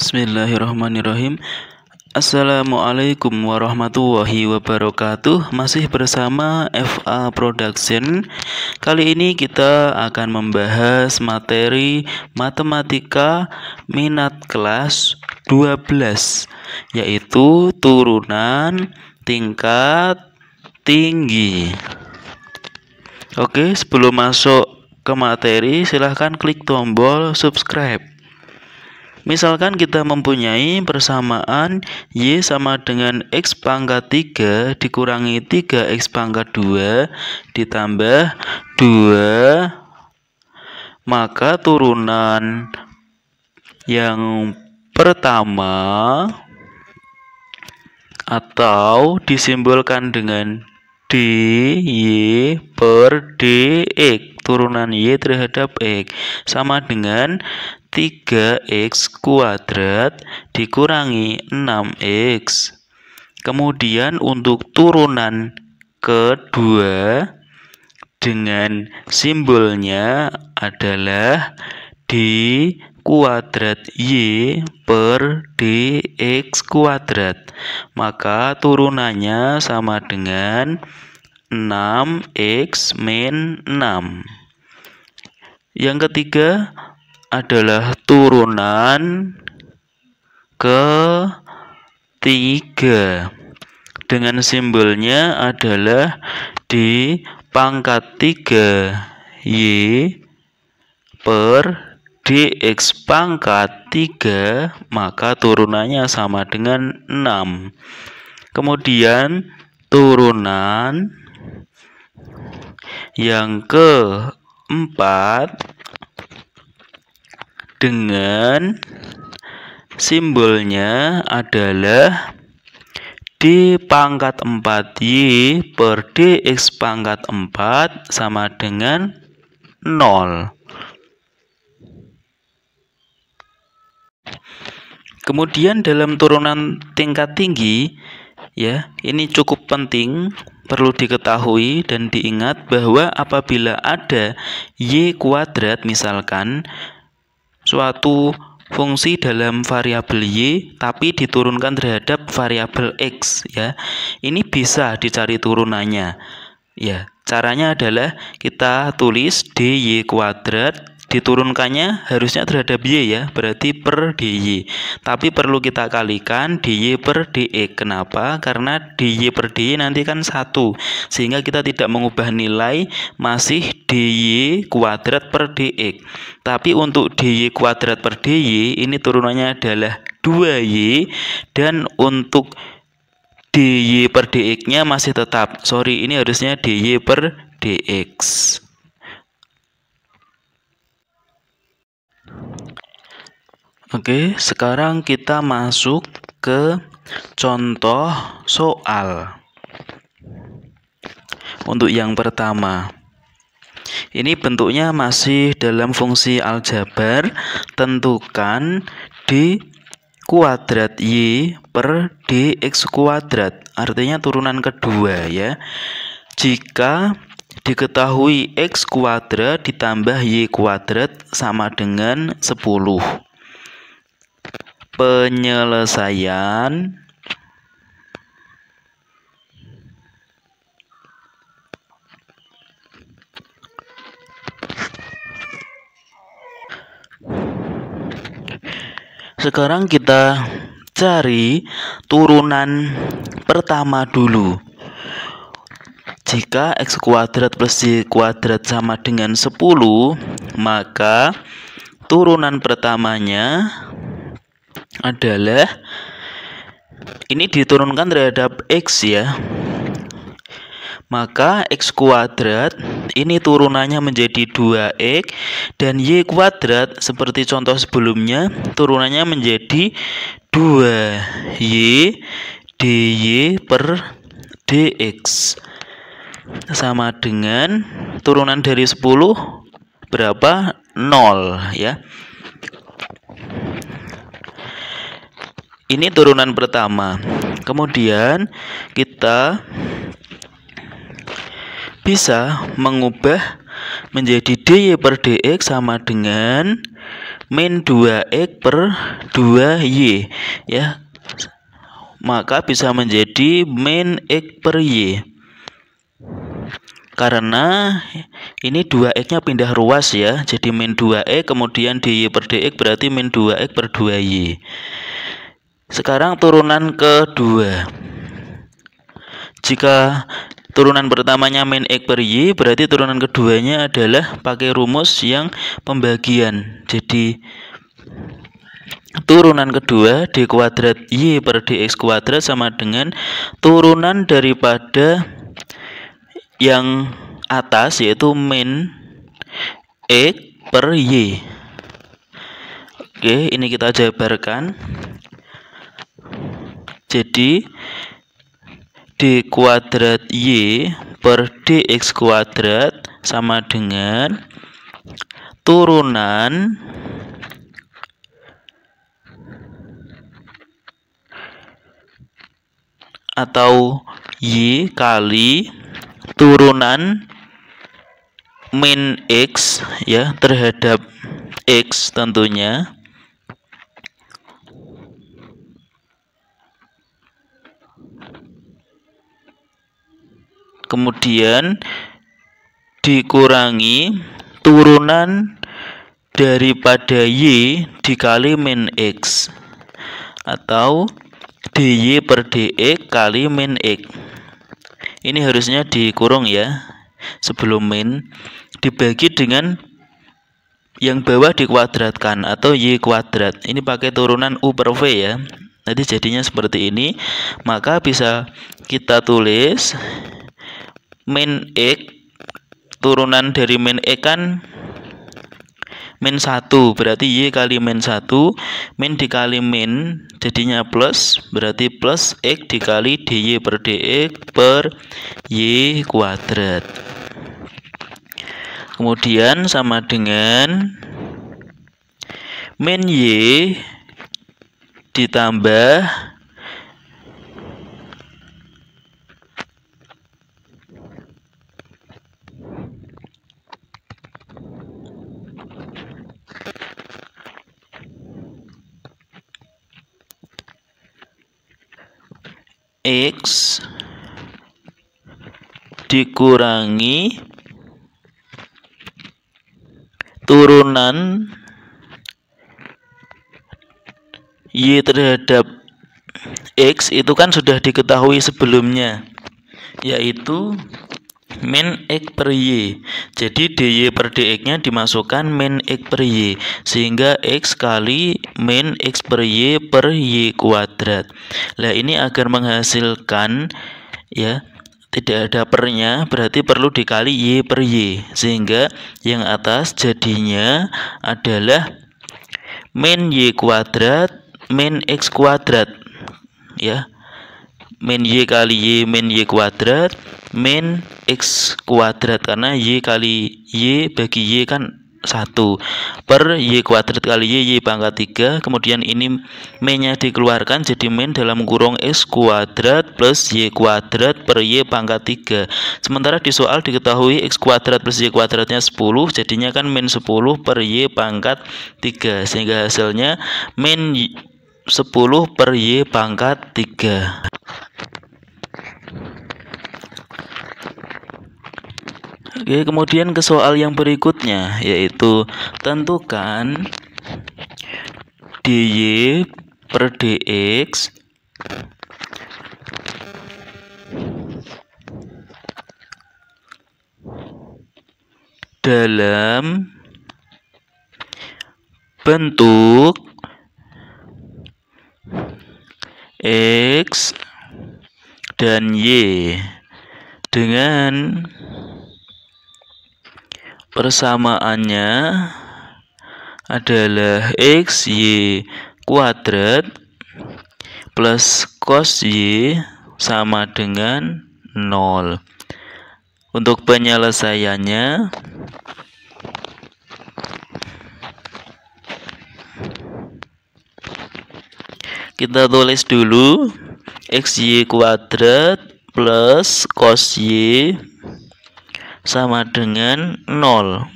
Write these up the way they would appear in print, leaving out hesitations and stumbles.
Bismillahirrahmanirrahim. Assalamualaikum warahmatullahi wabarakatuh. Masih bersama FA Production. Kali ini kita akan membahas materi matematika minat kelas 12, yaitu turunan tingkat tinggi. Oke, sebelum masuk ke materi, silahkan klik tombol subscribe. Misalkan kita mempunyai persamaan Y sama dengan X pangkat 3 dikurangi 3X pangkat 2 ditambah 2, maka turunan yang pertama atau disimbolkan dengan dy per dx, turunan Y terhadap X sama dengan 3x kuadrat dikurangi 6x. Kemudian untuk turunan kedua dengan simbolnya adalah d kuadrat Y per dx kuadrat, maka turunannya sama dengan 6x min 6. Yang ketiga adalah turunan ketiga dengan simbolnya adalah d pangkat 3y per dx pangkat 3, maka turunannya sama dengan 6. Kemudian turunan yang keempat dengan simbolnya adalah d pangkat 4y per dx pangkat 4 sama dengan 0. Kemudian dalam turunan tingkat tinggi, ya, ini cukup penting, perlu diketahui dan diingat bahwa apabila ada y kuadrat, misalkan suatu fungsi dalam variabel y tapi diturunkan terhadap variabel x, ya, ini bisa dicari turunannya. Ya, caranya adalah kita tulis dy kuadrat, diturunkannya harusnya terhadap y, ya, berarti per dy. Tapi perlu kita kalikan dy per dx. Kenapa? Karena dy per dy nanti kan 1, sehingga kita tidak mengubah nilai, masih dy kuadrat per dx. Tapi untuk dy kuadrat per dy ini turunannya adalah 2y, dan untuk dy per dx nya masih tetap, ini harusnya dy per dx. Oke, sekarang kita masuk ke contoh soal. Untuk yang pertama, ini bentuknya masih dalam fungsi aljabar. Tentukan d kuadrat y per dx kuadrat, artinya turunan kedua, ya. Jika diketahui x kuadrat ditambah y kuadrat sama dengan 10. Penyelesaian sekarang kita cari turunan pertama dulu. Jika x kuadrat plus y kuadrat sama dengan 10, maka turunan pertamanya adalah ini diturunkan terhadap x, ya. Maka x kuadrat ini turunannya menjadi 2x, dan y kuadrat seperti contoh sebelumnya turunannya menjadi 2y dy per dx sama dengan turunan dari 10 berapa? 0, ya. Ini turunan pertama. Kemudian kita bisa mengubah menjadi dy per dx sama dengan min 2x per 2y ya. Maka bisa menjadi min x per y. Karena ini 2x-nya pindah ruas ya. Jadi min 2x kemudian dy per dx berarti min 2x per 2y. Sekarang turunan kedua. Jika turunan pertamanya min x per y, berarti turunan keduanya adalah pakai rumus yang pembagian. Jadi turunan kedua d kuadrat y per dx kuadrat sama dengan turunan daripada yang atas yaitu min x per y. Oke, ini kita jabarkan. Jadi d kuadrat y per dx kuadrat sama dengan turunan atau y kali turunan min x ya terhadap x tentunya kemudian dikurangi turunan daripada y dikali min x atau dy per dx kali min x. Ini harusnya dikurung ya sebelum min, dibagi dengan yang bawah dikuadratkan atau y kuadrat. Ini pakai turunan u per v ya. Nanti jadinya seperti ini. Maka bisa kita tulis min x, turunan dari min x kan min 1, berarti y kali min 1, min dikali min jadinya plus, berarti plus x dikali dy per dx per y kuadrat. Kemudian sama dengan min y ditambah x dikurangi turunan y terhadap x itu kan sudah diketahui sebelumnya, yaitu min x per y. Jadi dy per dx-nya dimasukkan min x per y, sehingga x kali min x per y kuadrat. Nah, ini agar menghasilkan ya tidak ada pernya, berarti perlu dikali y per y, sehingga yang atas jadinya adalah min y kuadrat min x kuadrat ya. Min y kali y min y kuadrat min x kuadrat, karena y kali y bagi y kan 1 per y kuadrat kali y pangkat 3. Kemudian ini min-nya dikeluarkan jadi min dalam kurung x kuadrat plus y kuadrat per y pangkat 3. Sementara di soal diketahui x kuadrat plus y kuadratnya 10, jadinya kan min 10 per y pangkat 3, sehingga hasilnya min 10 per y pangkat 3. Oke, kemudian ke soal yang berikutnya, yaitu tentukan dy per dx dalam bentuk x dan y dengan persamaannya adalah x y kuadrat plus cos y sama dengan 0. Untuk penyelesaiannya kita tulis dulu x y kuadrat plus cos y sama dengan 0.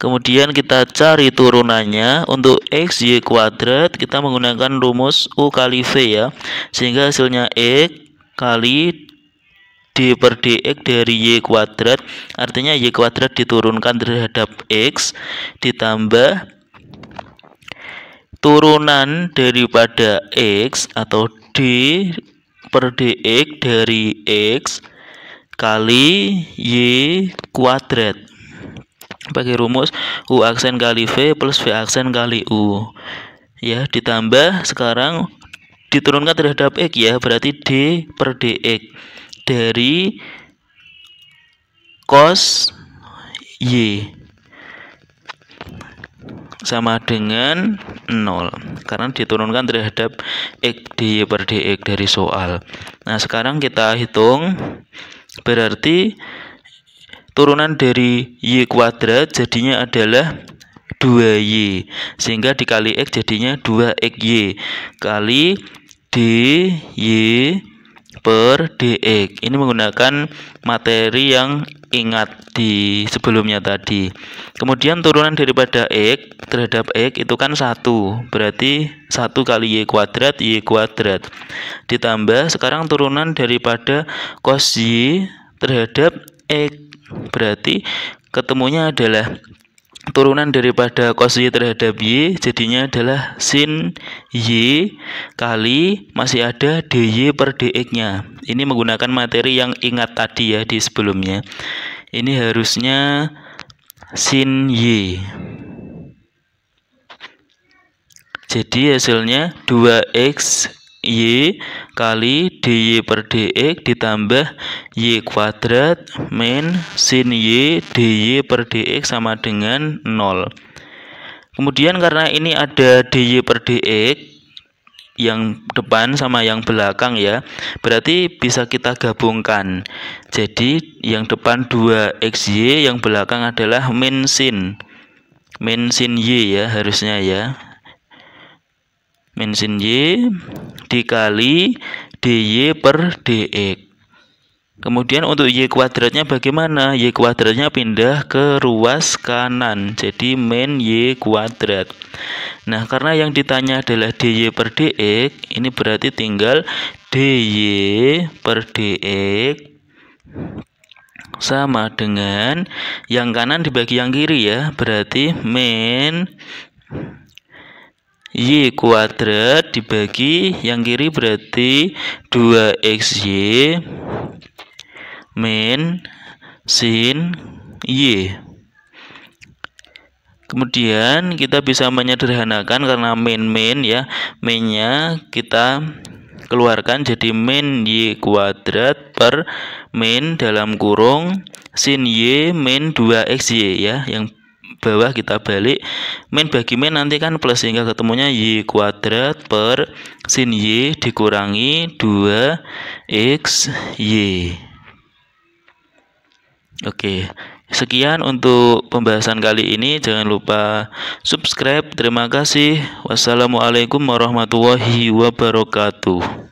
Kemudian kita cari turunannya. Untuk X Y kuadrat kita menggunakan rumus U kali V ya. Sehingga hasilnya X kali D per dx dari Y kuadrat. Artinya Y kuadrat diturunkan terhadap X ditambah turunan daripada X atau D per dx dari X kali Y kuadrat. Pakai rumus U aksen kali V plus V aksen kali U. Ya, ditambah sekarang diturunkan terhadap X ya, berarti D per dx dari cos Y sama dengan 0 karena diturunkan terhadap X dy per dx dari soal. Nah, sekarang kita hitung, berarti turunan dari Y kuadrat jadinya adalah 2Y, sehingga dikali X jadinya 2XY kali DY per dx. Ini menggunakan materi yang ingat di sebelumnya tadi. Kemudian turunan daripada X terhadap X itu kan 1, berarti 1 kali Y kuadrat ditambah sekarang turunan daripada cos Y terhadap X, berarti ketemunya adalah turunan daripada cos Y terhadap Y jadinya adalah sin Y kali masih ada dy per dx nya. Ini menggunakan materi yang ingat tadi ya di sebelumnya. Ini harusnya sin Y. Jadi hasilnya 2xy kali dy per dx ditambah Y kuadrat min sin Y dy per dx sama dengan 0. Kemudian karena ini ada dy per dx yang depan sama yang belakang ya, berarti bisa kita gabungkan. Jadi yang depan 2xy, yang belakang adalah min sin Y ya, harusnya ya. Min sin Y dikali dy per dx. Kemudian untuk Y kuadratnya bagaimana? Y kuadratnya pindah ke ruas kanan, jadi min Y kuadrat. Nah, karena yang ditanya adalah dy per dx, ini berarti tinggal dy per dx sama dengan yang kanan dibagi yang kiri ya, berarti min Y kuadrat dibagi yang kiri berarti 2xy min sin Y. Kemudian kita bisa menyederhanakan karena min ya, minnya kita keluarkan jadi min Y kuadrat per min dalam kurung sin Y min 2xy ya, yang bawah kita balik, min bagi min nanti kan plus sehingga ketemunya Y kuadrat per sin Y dikurangi 2xy. Oke, sekian untuk pembahasan kali ini. Jangan lupa subscribe. Terima kasih. Wassalamualaikum warahmatullahi wabarakatuh.